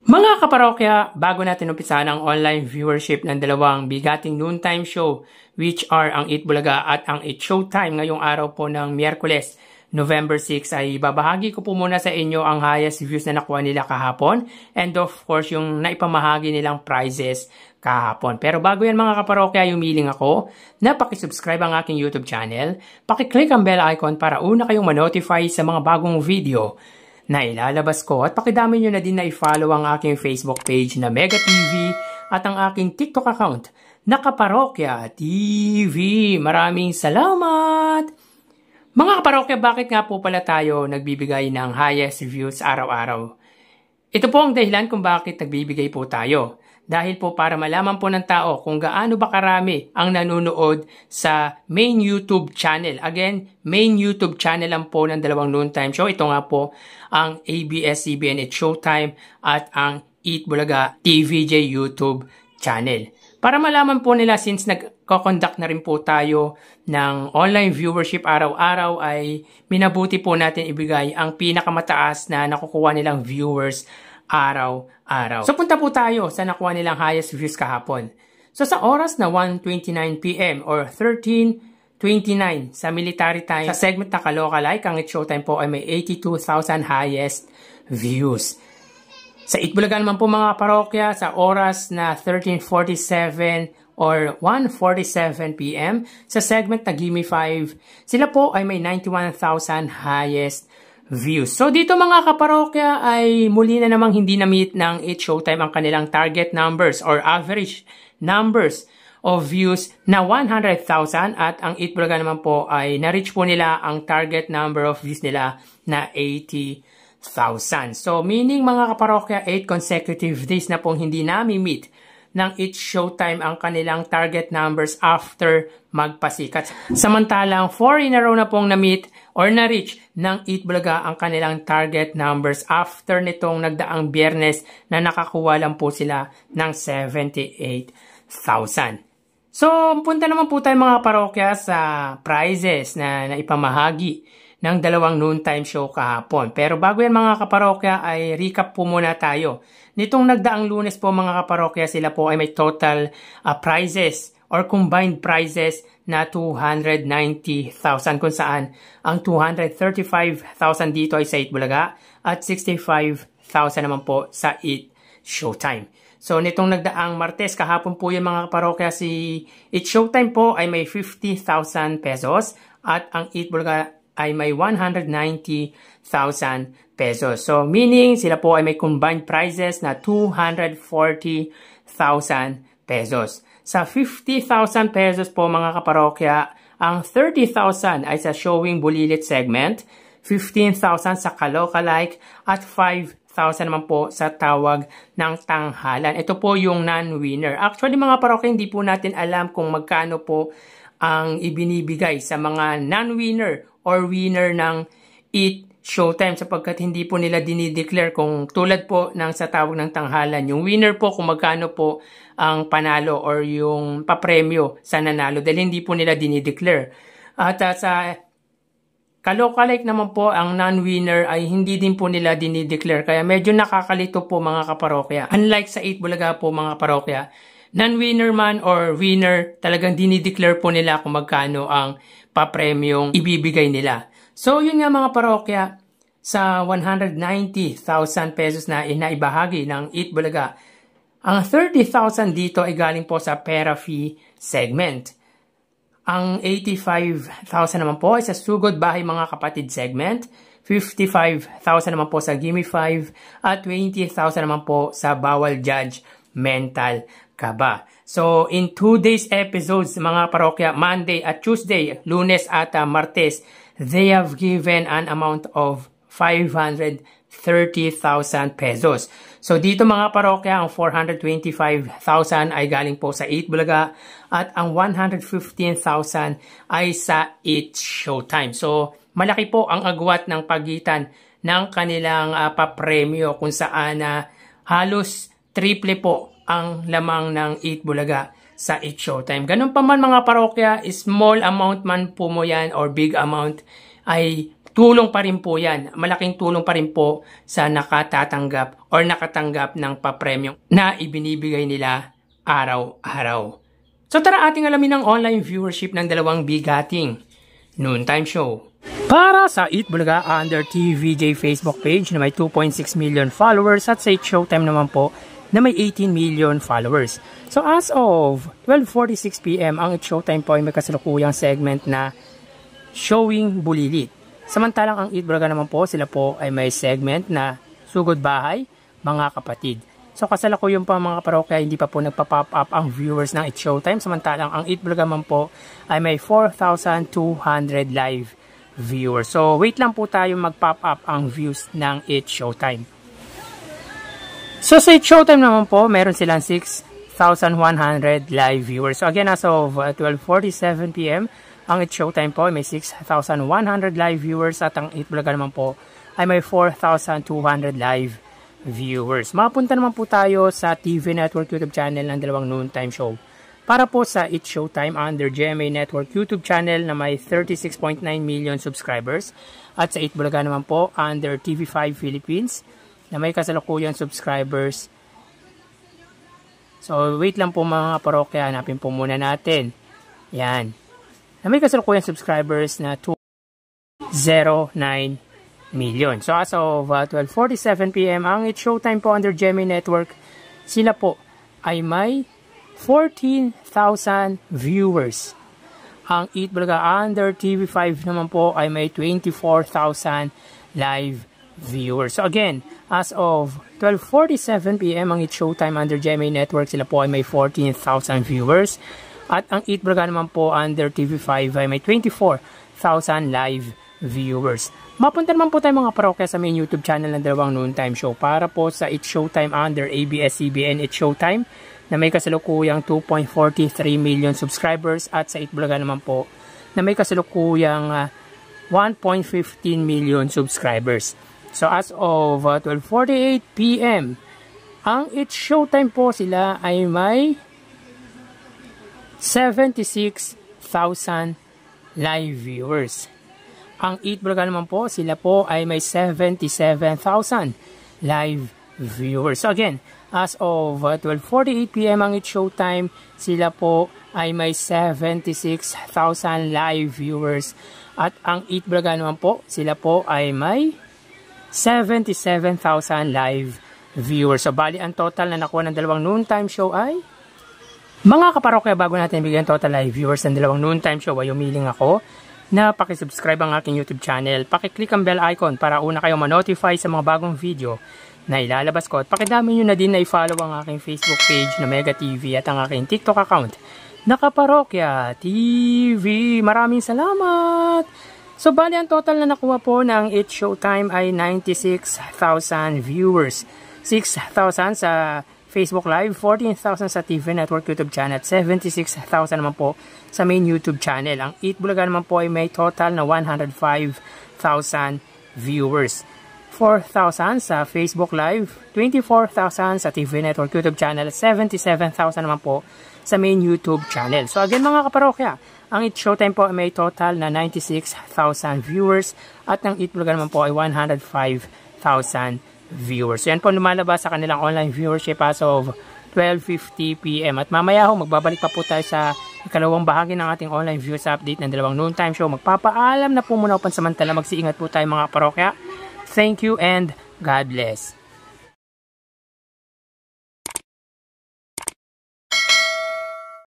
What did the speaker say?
Mga kaparokya, bago natin umpisahan ang online viewership ng dalawang bigating noontime show which are ang Eat Bulaga at ang Eat Showtime ngayong araw po ng Miyerkules, November 6 ay babahagi ko po muna sa inyo ang highest views na nakuha nila kahapon and of course yung naipamahagi nilang prizes kahapon. Pero bago yan mga kaparokya, yumiling ako na pakisubscribe ang aking YouTube channel, pakiclick ang bell icon para una kayong manotify sa mga bagong video na ilalabas ko at pakidami nyo na din na i-follow ang aking Facebook page na Mega TV at ang aking TikTok account na Kaparokya TV. Maraming salamat! Mga kaparokya, bakit nga po pala tayo nagbibigay ng highest views araw-araw? Ito po ang dahilan kung bakit nagbibigay po tayo. Dahil po para malaman po ng tao kung gaano ba karami ang nanonood sa main YouTube channel. Again, main YouTube channel lang po ng dalawang noontime show. Ito nga po ang ABS-CBN Eat Showtime at ang Eat Bulaga TVJ YouTube channel. Para malaman po nila since nagko-conduct na rin po tayo ng online viewership araw-araw ay minabuti po natin ibigay ang pinakamataas na nakukuha nilang viewers araw-araw. So punta po tayo sa nakuha nilang highest views kahapon. So sa oras na 1:29 PM or 13:29 sa military time, sa segment na Kalokalike, ang Eat Showtime po ay may 82,000 highest views. Sa Eat Bulaga naman po mga parokya, sa oras na 13:47 or 1:47 PM, sa segment na Gimme 5, sila po ay may 91,000 highest views. So dito mga kaparokya ay muli na namang hindi na-meet ng Eat Showtime ang kanilang target numbers or average numbers of views na 100,000 at ang Eat Bulaga naman po ay na-reach po nila ang target number of views nila na 80,000. So meaning mga kaparokya, 8 consecutive days na pong hindi nami-meet ng Eat Showtime ang kanilang target numbers after magpasikat. Samantalang 4 in a row na pong na-meet or na-reach ng Eat Bulaga ang kanilang target numbers after nitong nagdaang Biyernes na nakakuha lang po sila ng 78,000. So, punta naman po tayo mga parokya sa prizes na naipamahagi ng dalawang noontime show kahapon. Pero bago yan mga kaparokya ay recap po muna tayo. Nitong nagdaang Lunes po mga kaparokya, sila po ay may total prizes or combined prizes na 290,000 kung saan ang 235,000 dito ay sa Eat Bulaga at 65,000 naman po sa Eat Showtime. So nitong nagdaang Martes kahapon po yung mga kaparokya, si Eat Showtime po ay may 50,000 pesos at ang Eat Bulaga ay may 190,000 pesos. So meaning sila po ay may combined prizes na 240,000 pesos. Sa 50,000 pesos po mga kaparokya, ang 30,000 ay sa Showing Bulilit segment, 15,000 sa Kalokalike, at 5,000 naman po sa Tawag ng Tanghalan. Ito po yung non-winner. Actually mga parokya, hindi po natin alam kung magkano po ang ibinibigay sa mga non-winner or winner ng Eat Showtime sapagkat hindi po nila dinideclare kung tulad po ng sa Tawag ng Tanghalan. Yung winner po kung magkano po ang panalo or yung papremyo sa nanalo dahil hindi po nila dinideclare. At sa Kalokalike naman po, ang non-winner ay hindi din po nila dinideclare. Kaya medyo nakakalito po mga kaparokya. Unlike sa Eat Bulaga po mga kaparokya, non-winner man or winner, talagang dinideclare po nila kung magkano ang papremyong ibibigay nila. So yun nga mga parokya, sa 190,000 pesos na inaibahagi ng Eat Bulaga, ang 30,000 dito ay galing po sa Pera Fee segment. Ang 85,000 naman po ay sa Sugod Bahay Mga Kapatid segment, 55,000 naman po sa Gimme 5, at 20,000 naman po sa Bawal Judge Mental Ka Ba. So, in 2 days episodes, mga parokya, Monday at Tuesday, Lunes at Martes, they have given an amount of 530,000 pesos. So, dito mga parokya, ang 425,000 ay galing po sa Eat Bulaga at ang 115,000 ay sa Eat Showtime. So, malaki po ang agwat ng pagitan ng kanilang papremyo kung saan halos triple po ang lamang ng Eat Bulaga sa Eat Showtime. Ganun pa man mga parokya, small amount man po mo yan or big amount, ay tulong pa rin po yan. Malaking tulong pa rin po sa nakatatanggap or nakatanggap ng papremyo na ibinibigay nila araw-araw. So tara ating alamin ang online viewership ng dalawang bigating noontime show. Para sa Eat Bulaga under TVJ Facebook page na may 2.6 million followers at sa Eat Showtime naman po na may 18 million followers. So as of 12:46 PM, ang Eat Showtime po ay may kasalukuyang segment na Showing Bulilit. Samantalang ang Eat Bulaga naman po, sila po ay may segment na Sugod Bahay, Mga Kapatid. So kasalukuyan pa mga parokya, hindi pa po nagpa-pop up ang viewers ng Eat Showtime. Samantalang ang Eat Bulaga naman po ay may 4,200 live viewers. So wait lang po tayo mag-pop up ang views ng Eat Showtime. So sa Eat Showtime naman po, meron silang 6,100 live viewers. So again, as of 12:47 PM, ang Eat Showtime po ay may 6,100 live viewers at ang Eat Bulaga naman po ay may 4,200 live viewers. Mapunta naman po tayo sa TV Network YouTube channel ng dalawang noontime show. Para po sa Eat Showtime under GMA Network YouTube channel na may 36.9 million subscribers at sa Eat Bulaga naman po under TV5 Philippines na may kasalukuyang subscribers. So wait lang po mga parokya, hanapin po muna natin. Yan. Na may kasalukuyang subscribers na 209 million. So as of 12:47 PM, ang Eat Showtime po under GMA Network, sila po ay may 14,000 viewers. Ang Eat Bulaga under TV5 naman po ay may 24,000 live viewers. So again, as of 12:47 PM, ang Eat Showtime under GMA Network, sila po ay may 14,000 viewers. At ang Eat Bulaga naman po under TV5 ay may 24,000 live viewers. Mapunta naman po tayo mga parokya sa main YouTube channel ng dalawang noontime show para po sa Eat Showtime under ABS-CBN Eat Showtime na may kasalukuyang 2.43 million subscribers at sa Eat Bulaga naman po na may kasalukuyang 1.15 million subscribers. So as of 12:48 PM, ang Eat Showtime po sila ay may 76,000 live viewers. Ang Eat Bulaga naman po, sila po ay may 77,000 live viewers. So again, as of 12:48 PM, ang Eat Showtime, sila po ay may 76,000 live viewers. At ang Eat Bulaga naman po, sila po ay may 77,000 live viewers. So bali, ang total na nakuha ng dalawang noontime show ay mga kaparokya, bago natin bigyan total live viewers ng dalawang noontime show, ay umiling ako na pakisubscribe ang aking YouTube channel. Pakiclick ang bell icon para una kayo ma-notify sa mga bagong video na ilalabas ko. At pakidami nyo na din na i-follow ang aking Facebook page na Mega TV at ang aking TikTok account na Kaparokya TV. Maraming salamat! So bali, ang total na nakuha po ng Eat Showtime ay 96,000 viewers. 6,000 sa Facebook Live, 14,000 sa TV Network YouTube channel at 76,000 naman po sa main YouTube channel. Ang Eat Bulaga naman po ay may total na 105,000 viewers. 4,000 sa Facebook Live, 24,000 sa TV Network YouTube channel at 77,000 naman po sa main YouTube channel. So again mga kaparokya, ang Eat Showtime po ay may total na 96,000 viewers at ang Eat Bulaga naman po ay 105,000 viewers. So yan po lumalabas sa kanilang online viewership as of 12:50 PM. At mamaya ho, magbabalik pa po tayo sa ikalawang bahagi ng ating online views update ng dalawang noontime show. Magpapaalam na po muna o pansamantala. Magsiingat po tayo mga parokya. Thank you and God bless.